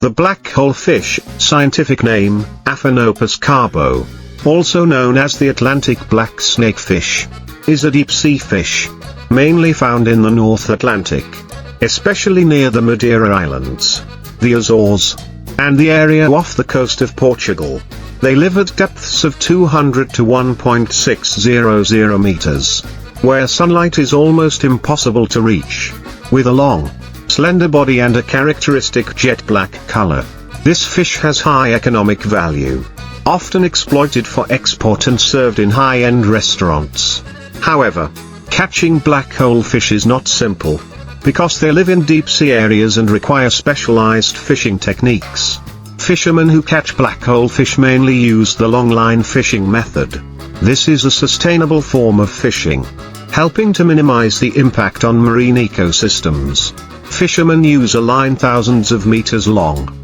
The black hole fish, scientific name, Aphanopus carbo, also known as the Atlantic black snakefish, is a deep-sea fish, mainly found in the North Atlantic, especially near the Madeira Islands, the Azores, and the area off the coast of Portugal. They live at depths of 200 to 1.600 meters, where sunlight is almost impossible to reach. With a long, slender body and a characteristic jet black color, this fish has high economic value, often exploited for export and served in high-end restaurants. However, catching black hole fish is not simple, because they live in deep-sea areas and require specialized fishing techniques. Fishermen who catch black hole fish mainly use the long-line fishing method. This is a sustainable form of fishing, helping to minimize the impact on marine ecosystems. Fishermen use a line thousands of meters long.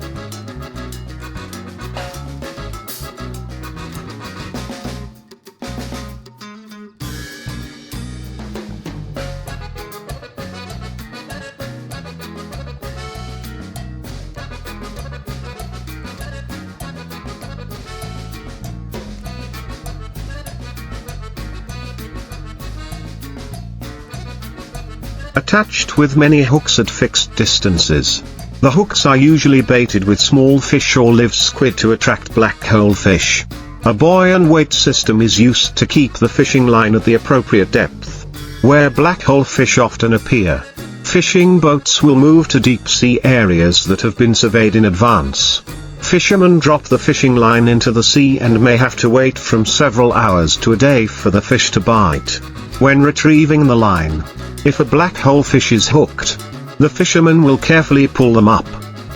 Attached with many hooks at fixed distances. The hooks are usually baited with small fish or live squid to attract black hole fish. A buoy and weight system is used to keep the fishing line at the appropriate depth, where black hole fish often appear. Fishing boats will move to deep-sea areas that have been surveyed in advance. Fishermen drop the fishing line into the sea and may have to wait from several hours to a day for the fish to bite. When retrieving the line, if a black hole fish is hooked, the fisherman will carefully pull them up.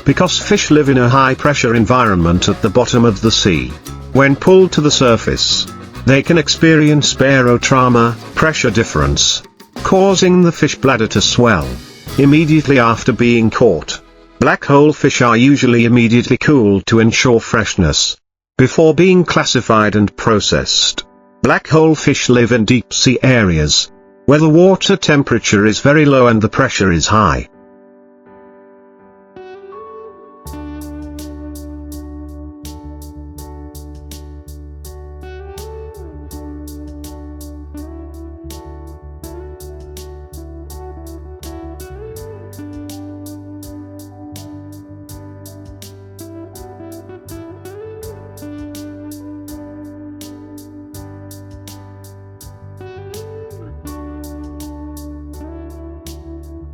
Because fish live in a high-pressure environment at the bottom of the sea, when pulled to the surface, they can experience barotrauma, pressure difference, causing the fish bladder to swell. Immediately after being caught, black hole fish are usually immediately cooled to ensure freshness, before being classified and processed. Black hole fish live in deep-sea areas, where the water temperature is very low and the pressure is high.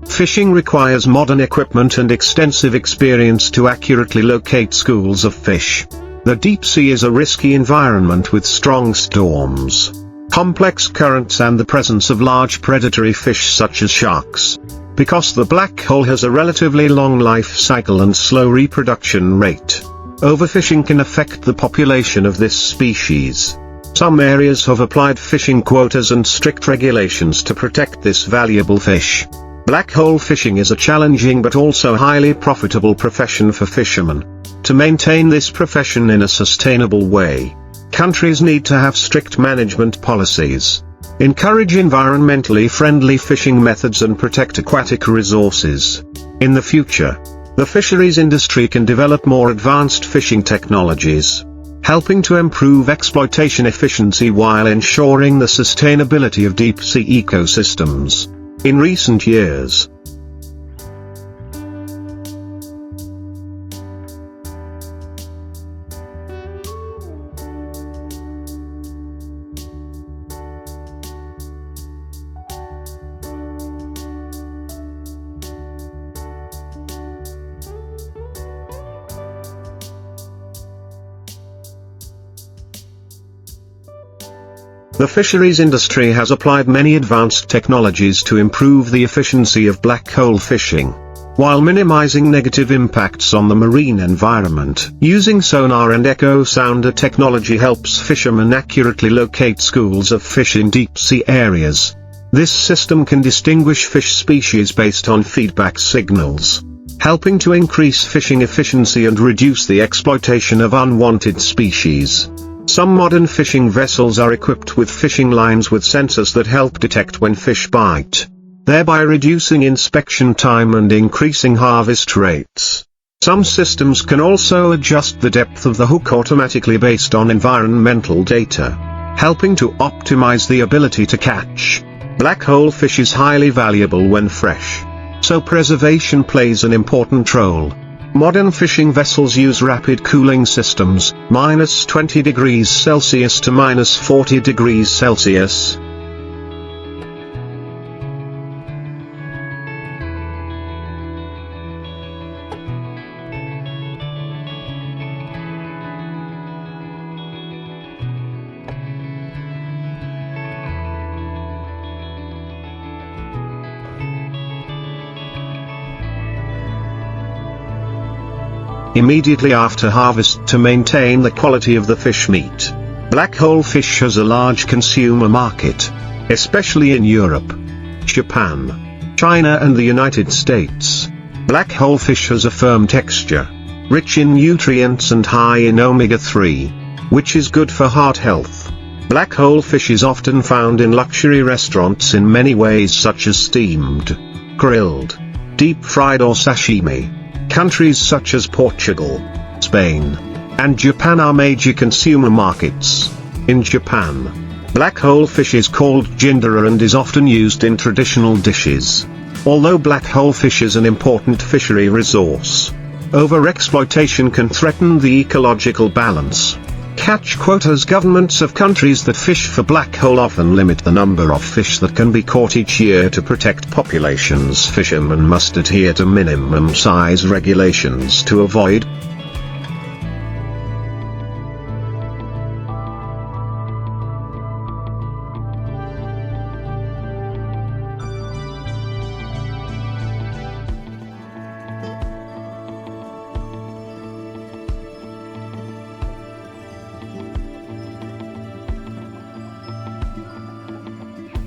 Fishing requires modern equipment and extensive experience to accurately locate schools of fish. The deep sea is a risky environment with strong storms, complex currents and the presence of large predatory fish such as sharks. Because the black hole has a relatively long life cycle and slow reproduction rate, overfishing can affect the population of this species. Some areas have applied fishing quotas and strict regulations to protect this valuable fish. Black hole fishing is a challenging but also highly profitable profession for fishermen. To maintain this profession in a sustainable way, countries need to have strict management policies, encourage environmentally friendly fishing methods and protect aquatic resources. In the future, the fisheries industry can develop more advanced fishing technologies, helping to improve exploitation efficiency while ensuring the sustainability of deep-sea ecosystems. In recent years, the fisheries industry has applied many advanced technologies to improve the efficiency of black hole fishing, while minimizing negative impacts on the marine environment. Using sonar and echo sounder technology helps fishermen accurately locate schools of fish in deep-sea areas. This system can distinguish fish species based on feedback signals, helping to increase fishing efficiency and reduce the exploitation of unwanted species. Some modern fishing vessels are equipped with fishing lines with sensors that help detect when fish bite, thereby reducing inspection time and increasing harvest rates. Some systems can also adjust the depth of the hook automatically based on environmental data, helping to optimize the ability to catch. Black hole fish is highly valuable when fresh, so preservation plays an important role. Modern fishing vessels use rapid cooling systems, -20 degrees Celsius to -40 degrees Celsius. Immediately after harvest to maintain the quality of the fish meat. Black hole fish has a large consumer market, especially in Europe, Japan, China and the United States. Black hole fish has a firm texture, rich in nutrients and high in omega-3, which is good for heart health. Black hole fish is often found in luxury restaurants in many ways such as steamed, grilled, deep-fried or sashimi. Countries such as Portugal, Spain, and Japan are major consumer markets. In Japan, black hole fish is called gindara and is often used in traditional dishes. Although black hole fish is an important fishery resource, overexploitation can threaten the ecological balance. Catch quotas. Governments of countries that fish for black hole often limit the number of fish that can be caught each year to protect populations. Fishermen must adhere to minimum size regulations to avoid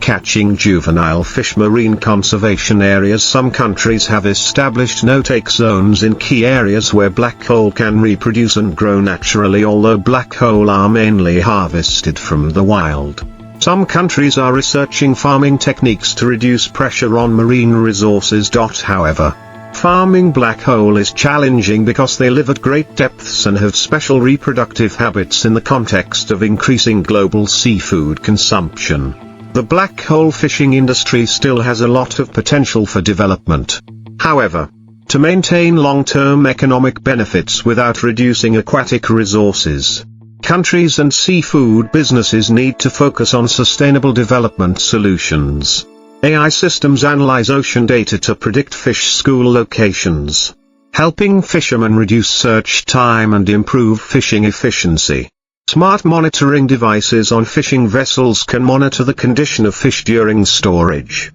catching juvenile fish. Marine conservation areas. Some countries have established no-take zones in key areas where black hole can reproduce and grow naturally, although black hole are mainly harvested from the wild. Some countries are researching farming techniques to reduce pressure on marine resources. However, farming black hole is challenging because they live at great depths and have special reproductive habits in the context of increasing global seafood consumption. The black hole fishing industry still has a lot of potential for development. However, to maintain long-term economic benefits without reducing aquatic resources, countries and seafood businesses need to focus on sustainable development solutions. AI systems analyze ocean data to predict fish school locations, helping fishermen reduce search time and improve fishing efficiency. Smart monitoring devices on fishing vessels can monitor the condition of fish during storage.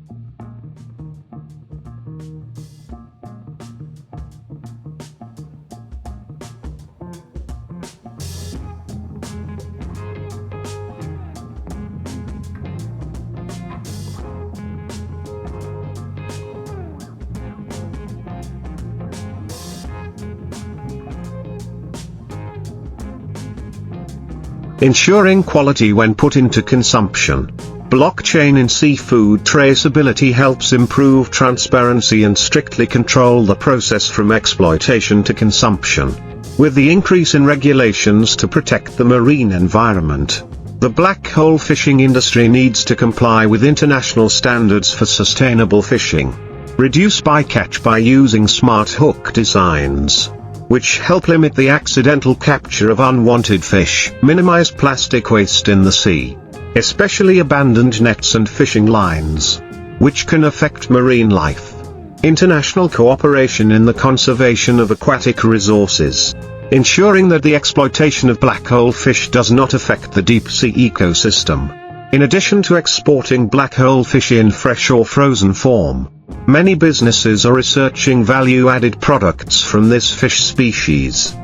Ensuring quality when put into consumption. Blockchain in seafood traceability helps improve transparency and strictly control the process from exploitation to consumption. With the increase in regulations to protect the marine environment, the black hole fishing industry needs to comply with international standards for sustainable fishing. Reduce bycatch by using smart hook designs, which help limit the accidental capture of unwanted fish. Minimize plastic waste in the sea, especially abandoned nets and fishing lines, which can affect marine life. International cooperation in the conservation of aquatic resources, ensuring that the exploitation of black hole fish does not affect the deep-sea ecosystem. In addition to exporting black hole fish in fresh or frozen form, many businesses are researching value-added products from this fish species.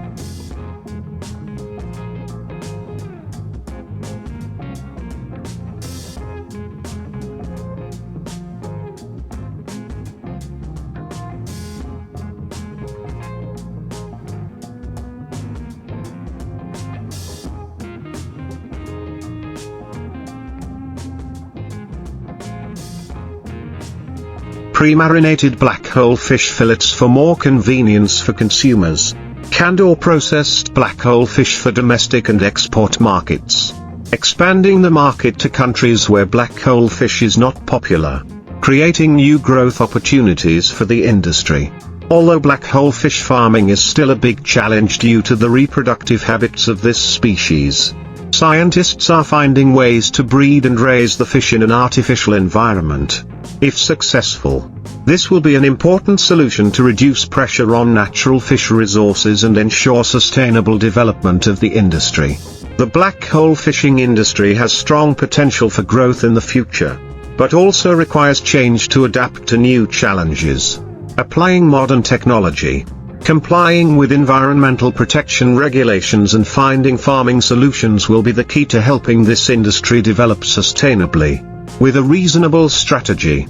Pre-marinated black hole fish fillets for more convenience for consumers. Canned or processed black hole fish for domestic and export markets. Expanding the market to countries where black hole fish is not popular. Creating new growth opportunities for the industry. Although black hole fish farming is still a big challenge due to the reproductive habits of this species, scientists are finding ways to breed and raise the fish in an artificial environment. If successful, this will be an important solution to reduce pressure on natural fish resources and ensure sustainable development of the industry. The black hole fishing industry has strong potential for growth in the future, but also requires change to adapt to new challenges. Applying modern technology, complying with environmental protection regulations and finding farming solutions will be the key to helping this industry develop sustainably, with a reasonable strategy.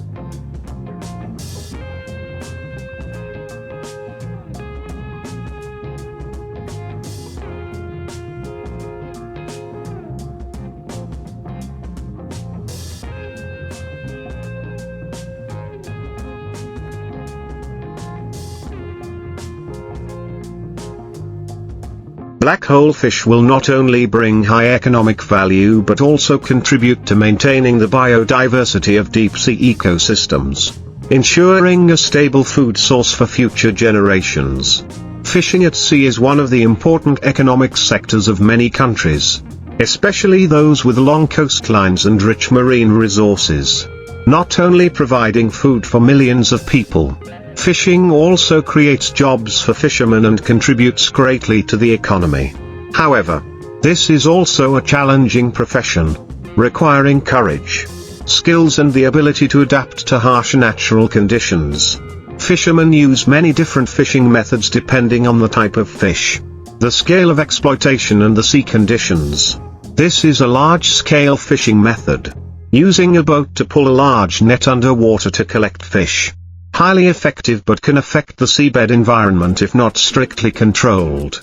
Black hole fish will not only bring high economic value but also contribute to maintaining the biodiversity of deep-sea ecosystems, ensuring a stable food source for future generations. Fishing at sea is one of the important economic sectors of many countries, especially those with long coastlines and rich marine resources. Not only providing food for millions of people, fishing also creates jobs for fishermen and contributes greatly to the economy. However, this is also a challenging profession, requiring courage, skills and the ability to adapt to harsh natural conditions. Fishermen use many different fishing methods depending on the type of fish, the scale of exploitation and the sea conditions. This is a large-scale fishing method, using a boat to pull a large net underwater to collect fish. Highly effective but can affect the seabed environment if not strictly controlled.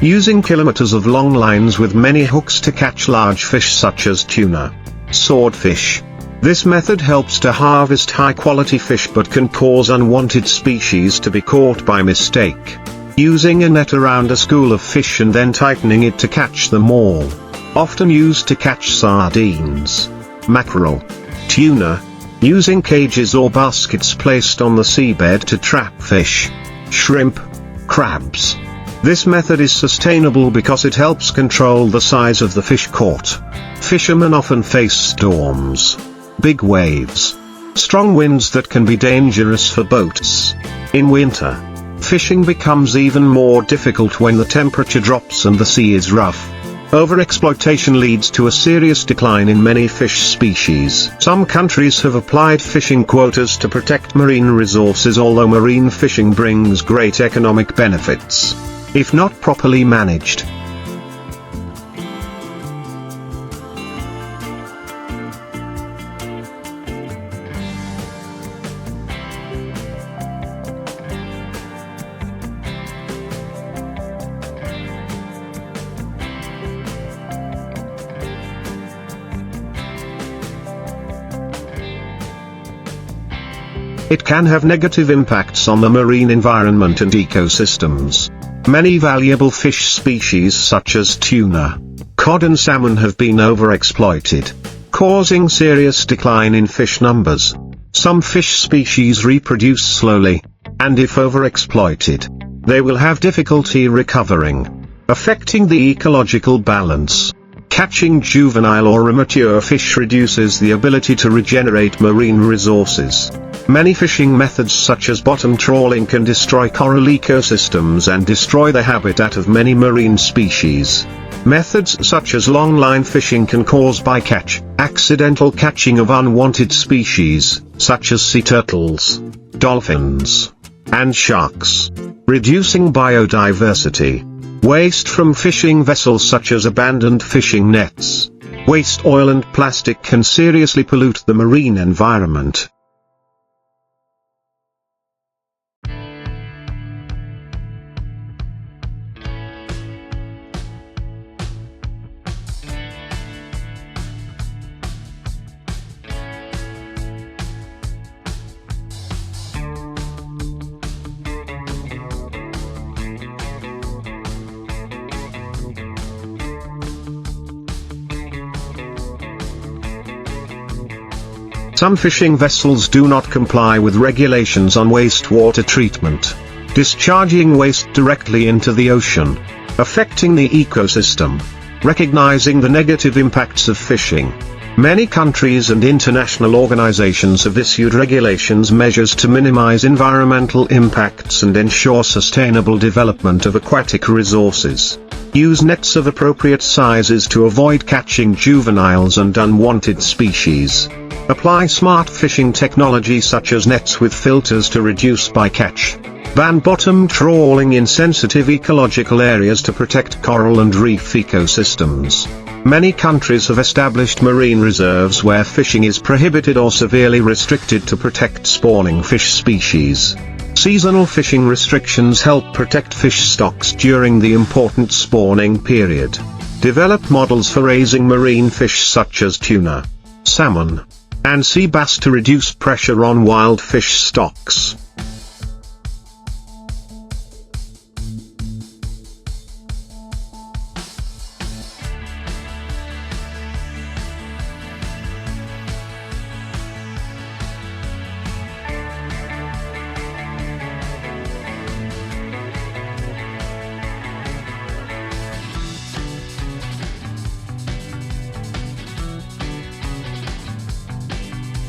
Using kilometers of long lines with many hooks to catch large fish such as tuna, swordfish. This method helps to harvest high-quality fish but can cause unwanted species to be caught by mistake. Using a net around a school of fish and then tightening it to catch them all. Often used to catch sardines, mackerel, tuna. Using cages or baskets placed on the seabed to trap fish, shrimp, crabs. This method is sustainable because it helps control the size of the fish caught. Fishermen often face storms, big waves, strong winds that can be dangerous for boats. In winter, fishing becomes even more difficult when the temperature drops and the sea is rough. Overexploitation leads to a serious decline in many fish species. Some countries have applied fishing quotas to protect marine resources, although marine fishing brings great economic benefits, if not properly managed. It can have negative impacts on the marine environment and ecosystems. Many valuable fish species such as tuna, cod and salmon have been overexploited, causing serious decline in fish numbers. Some fish species reproduce slowly, and if overexploited, they will have difficulty recovering, affecting the ecological balance. Catching juvenile or immature fish reduces the ability to regenerate marine resources. Many fishing methods such as bottom trawling can destroy coral ecosystems and destroy the habitat of many marine species. Methods such as long-line fishing can cause bycatch, accidental catching of unwanted species, such as sea turtles, dolphins, and sharks. Reducing biodiversity. Waste from fishing vessels such as abandoned fishing nets, waste oil and plastic can seriously pollute the marine environment. Some fishing vessels do not comply with regulations on wastewater treatment, discharging waste directly into the ocean, affecting the ecosystem. Recognizing the negative impacts of fishing, many countries and international organizations have issued regulations measures to minimize environmental impacts and ensure sustainable development of aquatic resources. Use nets of appropriate sizes to avoid catching juveniles and unwanted species. Apply smart fishing technology such as nets with filters to reduce bycatch. Ban bottom trawling in sensitive ecological areas to protect coral and reef ecosystems. Many countries have established marine reserves where fishing is prohibited or severely restricted to protect spawning fish species. Seasonal fishing restrictions help protect fish stocks during the important spawning period. Develop models for raising marine fish such as tuna, salmon, and sea bass to reduce pressure on wild fish stocks.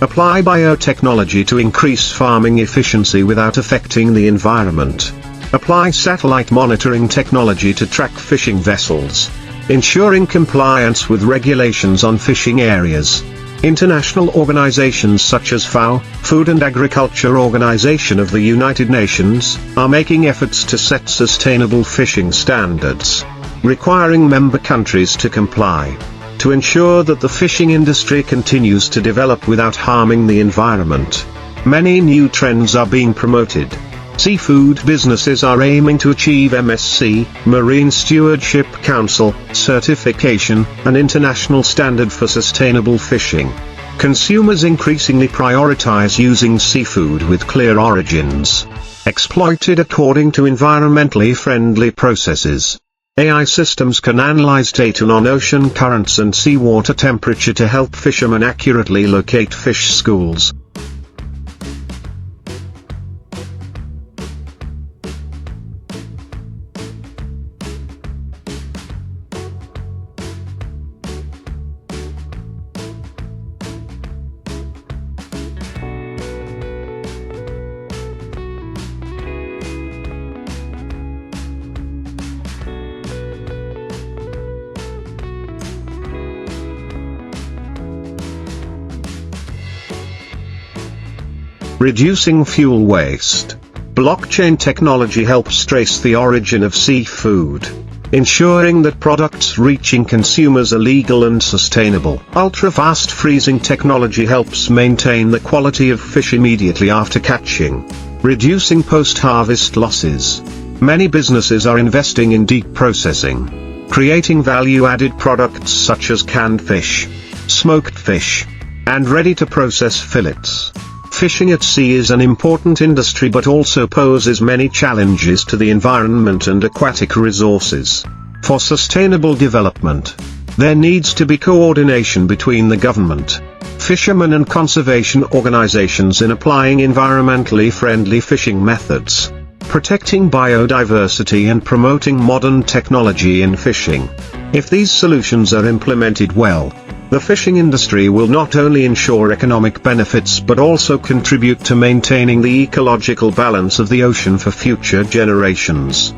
Apply biotechnology to increase farming efficiency without affecting the environment. Apply satellite monitoring technology to track fishing vessels, ensuring compliance with regulations on fishing areas. International organizations such as FAO, Food and Agriculture Organization of the United Nations, are making efforts to set sustainable fishing standards, requiring member countries to comply, to ensure that the fishing industry continues to develop without harming the environment. Many new trends are being promoted. Seafood businesses are aiming to achieve MSC, Marine Stewardship Council, certification, an international standard for sustainable fishing. Consumers increasingly prioritize using seafood with clear origins, exploited according to environmentally friendly processes. AI systems can analyze data on ocean currents and seawater temperature to help fishermen accurately locate fish schools. Reducing fuel waste. Blockchain technology helps trace the origin of seafood, ensuring that products reaching consumers are legal and sustainable. Ultra-fast freezing technology helps maintain the quality of fish immediately after catching, reducing post-harvest losses. Many businesses are investing in deep processing, creating value-added products such as canned fish, smoked fish, and ready-to-process fillets. Fishing at sea is an important industry but also poses many challenges to the environment and aquatic resources. For sustainable development, there needs to be coordination between the government, fishermen and conservation organizations in applying environmentally friendly fishing methods, protecting biodiversity and promoting modern technology in fishing. If these solutions are implemented well, the fishing industry will not only ensure economic benefits but also contribute to maintaining the ecological balance of the ocean for future generations.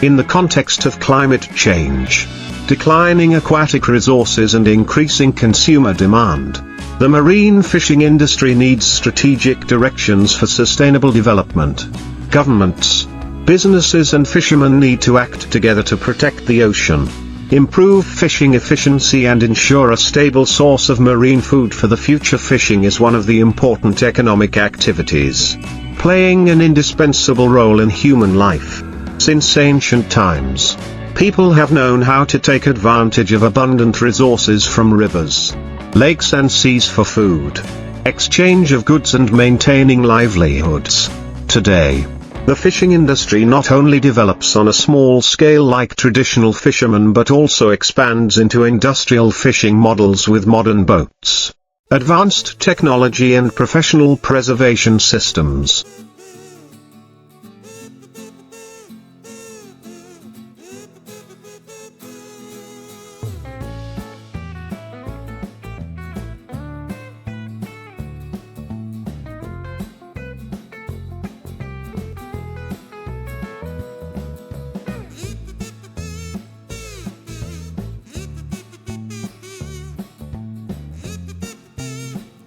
In the context of climate change, declining aquatic resources and increasing consumer demand, the marine fishing industry needs strategic directions for sustainable development. Governments, businesses and fishermen need to act together to protect the ocean, improve fishing efficiency and ensure a stable source of marine food for the future. Fishing is one of the important economic activities, playing an indispensable role in human life. Since ancient times, people have known how to take advantage of abundant resources from rivers, lakes and seas for food, exchange of goods and maintaining livelihoods. Today, the fishing industry not only develops on a small scale like traditional fishermen but also expands into industrial fishing models with modern boats, advanced technology and professional preservation systems.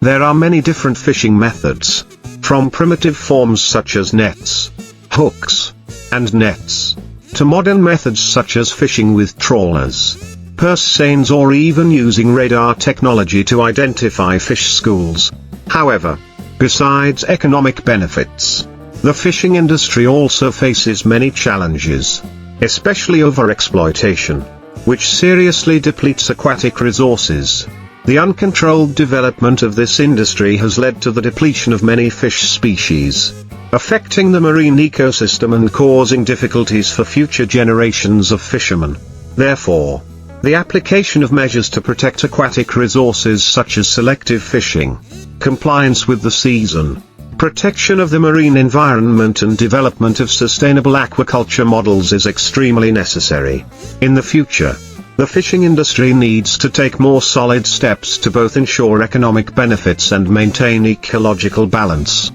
There are many different fishing methods, from primitive forms such as nets, hooks, and nets, to modern methods such as fishing with trawlers, purse seines or even using radar technology to identify fish schools. However, besides economic benefits, the fishing industry also faces many challenges, especially overexploitation, which seriously depletes aquatic resources. The uncontrolled development of this industry has led to the depletion of many fish species, affecting the marine ecosystem and causing difficulties for future generations of fishermen. Therefore, the application of measures to protect aquatic resources such as selective fishing, compliance with the season, protection of the marine environment and development of sustainable aquaculture models is extremely necessary. In the future, the fishing industry needs to take more solid steps to both ensure economic benefits and maintain ecological balance.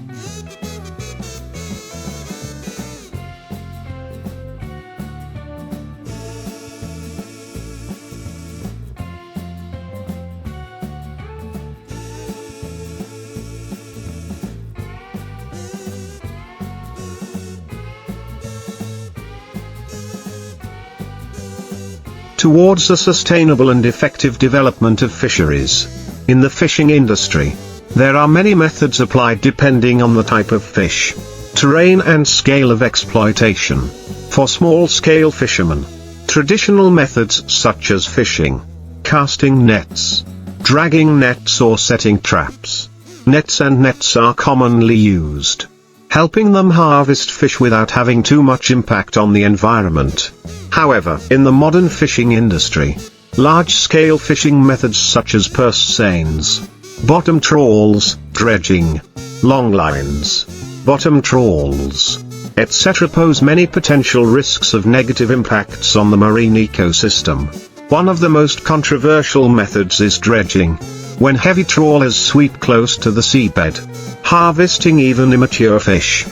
Towards a sustainable and effective development of fisheries. In the fishing industry, there are many methods applied depending on the type of fish, terrain and scale of exploitation. For small-scale fishermen, traditional methods such as fishing, casting nets, dragging nets or setting traps, nets and nets are commonly used, helping them harvest fish without having too much impact on the environment. However, in the modern fishing industry, large-scale fishing methods such as purse seines, bottom trawls, dredging, long lines, bottom trawls, etc. pose many potential risks of negative impacts on the marine ecosystem. One of the most controversial methods is dredging, when heavy trawlers sweep close to the seabed, harvesting even immature fish.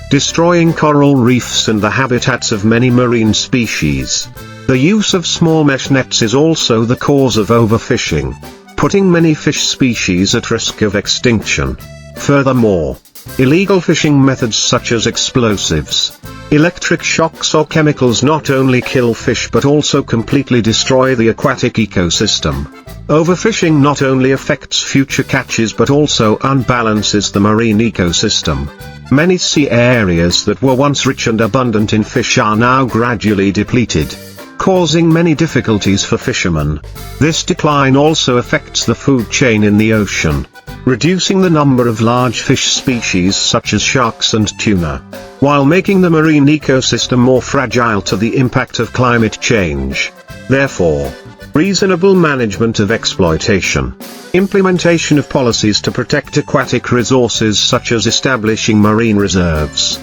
Destroying coral reefs and the habitats of many marine species. The use of small mesh nets is also the cause of overfishing, putting many fish species at risk of extinction. Furthermore, illegal fishing methods such as explosives, electric shocks or chemicals not only kill fish but also completely destroy the aquatic ecosystem. Overfishing not only affects future catches but also unbalances the marine ecosystem. Many sea areas that were once rich and abundant in fish are now gradually depleted, causing many difficulties for fishermen. This decline also affects the food chain in the ocean, reducing the number of large fish species such as sharks and tuna, while making the marine ecosystem more fragile to the impact of climate change. Therefore, Reasonable management of exploitation. Implementation of policies to protect aquatic resources such as establishing marine reserves.